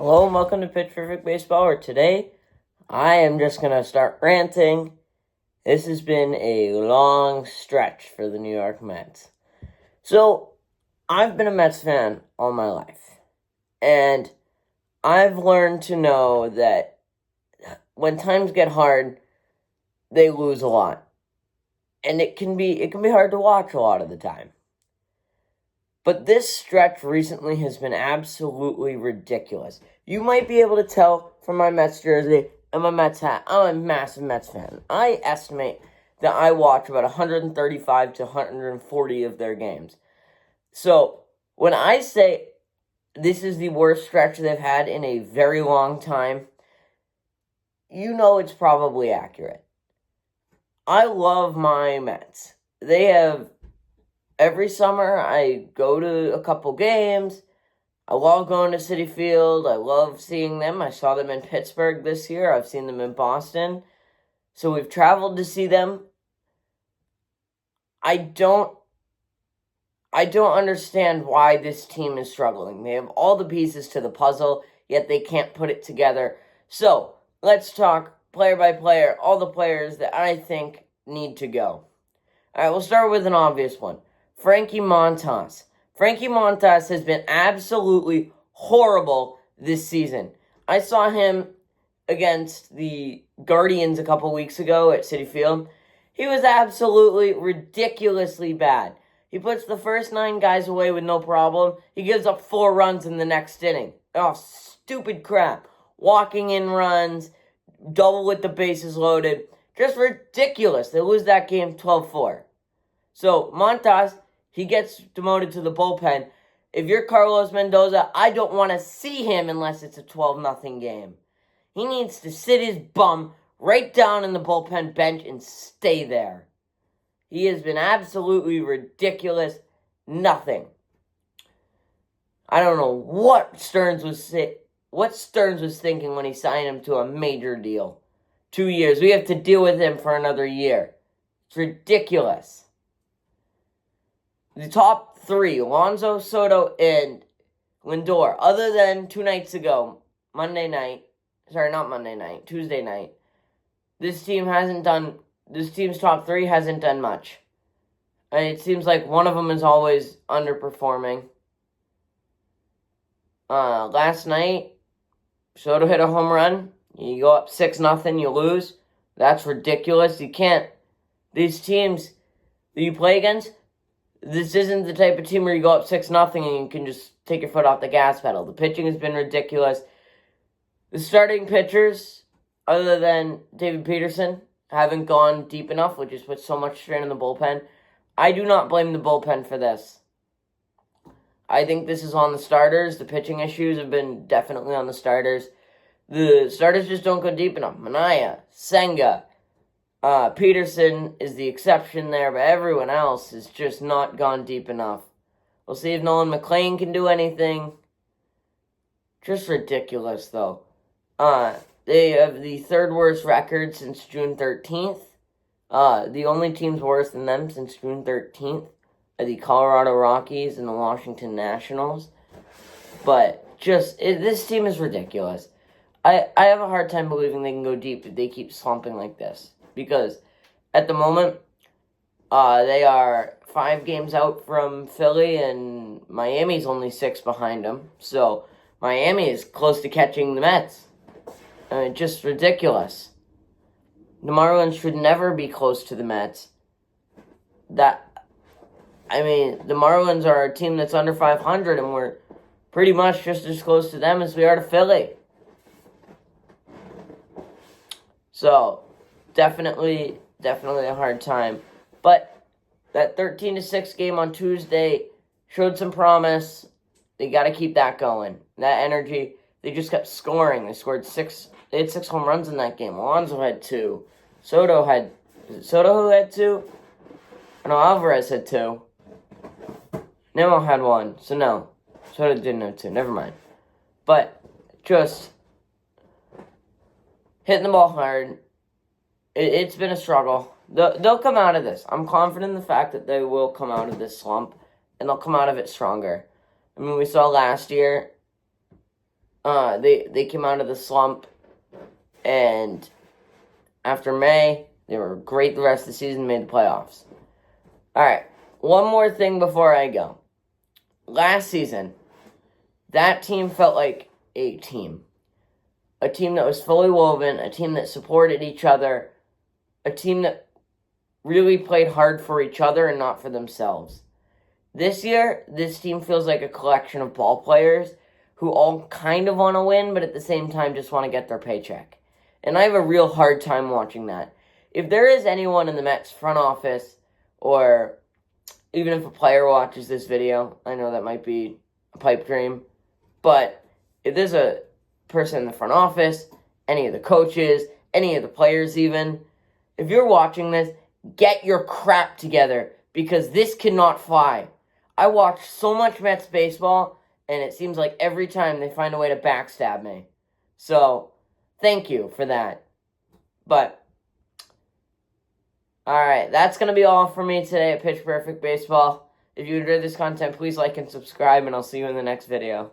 Hello and welcome to Pitch Perfect Baseball, where today I am just going to start ranting. This has been a long stretch for the New York Mets. So, I've been a Mets fan all my life, and I've learned to know that when times get hard, they lose a lot. And it can be hard to watch a lot of the time. But this stretch recently has been absolutely ridiculous. You might be able to tell from my Mets jersey and my Mets hat. I'm a massive Mets fan. I estimate that I watch about 135 to 140 of their games. So, when I say this is the worst stretch they've had in a very long time, you know it's probably accurate. I love my Mets. They have... Every summer, I go to a couple games. I love going to Citi Field. I love seeing them. I saw them in Pittsburgh this year. I've seen them in Boston. So we've traveled to see them. I don't understand why this team is struggling. They have all the pieces to the puzzle, yet they can't put it together. So, let's talk player by player, all the players that I think need to go. All right, we'll start with an obvious one. Frankie Montas. Frankie Montas has been absolutely horrible this season. I saw him against the Guardians a couple weeks ago at Citi Field. He was absolutely ridiculously bad. He puts the first 9 guys away with no problem. He gives up 4 runs in the next inning. Oh, stupid crap. Walking in runs, double with the bases loaded. Just ridiculous. They lose that game 12-4. So, Montas, he gets demoted to the bullpen. If you're Carlos Mendoza, I don't want to see him unless it's a 12-0 game. He needs to sit his bum right down in the bullpen bench and stay there. He has been absolutely ridiculous. Nothing. I don't know what Stearns was thinking when he signed him to a major deal. 2 years. We have to deal with him for another year. It's ridiculous. The top 3, Alonso, Soto, and Lindor, other than 2 nights ago, Tuesday night, this team's top 3 hasn't done much. And it seems like one of them is always underperforming. Last night, Soto hit a home run. You go up 6-0, you lose. That's ridiculous. These teams that you play against, this isn't the type of team where you go up 6-0 and you can just take your foot off the gas pedal. The pitching has been ridiculous. The starting pitchers, other than David Peterson, haven't gone deep enough, which has put so much strain on the bullpen. I do not blame the bullpen for this. I think this is on the starters. The pitching issues have been definitely on the starters. The starters just don't go deep enough. Manaea, Senga, Peterson is the exception there, but everyone else has just not gone deep enough. We'll see if Nolan McLean can do anything. Just ridiculous, though. They have the 3rd worst record since June 13th. The only teams worse than them since June 13th are the Colorado Rockies and the Washington Nationals. But this team is ridiculous. I have a hard time believing they can go deep if they keep slumping like this. Because at the moment, they are 5 games out from Philly, and Miami's only 6 behind them. So Miami is close to catching the Mets. I mean, just ridiculous. The Marlins should never be close to the Mets. The Marlins are a team that's under 500, and we're pretty much just as close to them as we are to Philly. So, definitely a hard time. But that 13-6 game on Tuesday showed some promise. They got to keep that going. That energy. They just kept scoring. They had 6 home runs in that game. Alonso had 2. Soto had 2? No, Alvarez had 2. Nimmo had 1. So no, Soto didn't have 2. Never mind. But just hitting the ball hard. It's been a struggle. They'll come out of this. I'm confident in the fact that they will come out of this slump, and they'll come out of it stronger. I mean, we saw last year They came out of the slump, and after May, they were great the rest of the season, made the playoffs. All right, one more thing before I go. Last season, that team felt like a team. A team that was fully woven, a team that supported each other, a team that really played hard for each other and not for themselves. This year, this team feels like a collection of ball players who all kind of want to win, but at the same time just want to get their paycheck. And I have a real hard time watching that. If there is anyone in the Mets front office, or even if a player watches this video, I know that might be a pipe dream, but if there's a person in the front office, any of the coaches, any of the players even, if you're watching this, get your crap together, because this cannot fly. I watch so much Mets baseball, and it seems like every time they find a way to backstab me. So, thank you for that. But, alright, that's going to be all for me today at Pitch Perfect Baseball. If you enjoyed this content, please like and subscribe, and I'll see you in the next video.